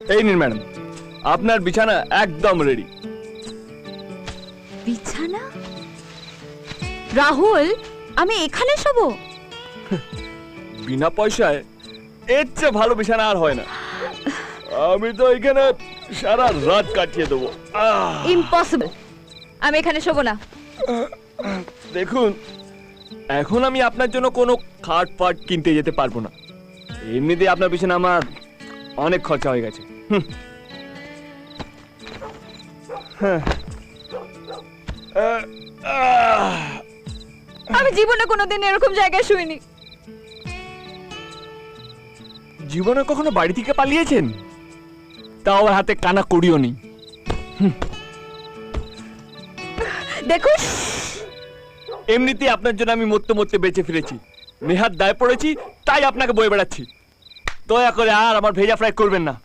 এই নিন ম্যাডাম, আপনার বিছানা একদম রেডি। বিছানা? রাহুল, আমি এখানে শোবো? বিনা পয়সায় এর চেয়ে ভালো বিছানা আর হয় না। আমি তো এখানে সারা রাত কাটিয়ে দেবো। ইম্পসিবল, আমি এখানে শোবো না। দেখুন, এখন আমি আপনার জন্য কোনো খাট ফাট কিনতে যেতে পারবো না। এমনিতে আপনার পিছনে আমার অনেক খরচা হয়ে গেছে। আমি জীবনে কোনোদিন এরকম জায়গায় শুইনি। জীবনে কখনো বাড়ি থেকে পালিয়েছেন? তাও আবার হাতে কানা করিও নি। দেখুন, এমনিতেই আপনার জন্য আমি মরতে মরতে বেঁচে ফিরেছি, নেহাত দায় পড়েছি, তাই আপনাকে বয়ে বেড়াচ্ছি। দয়া করে আর আমার ভেজা ফ্রাই করবেন না।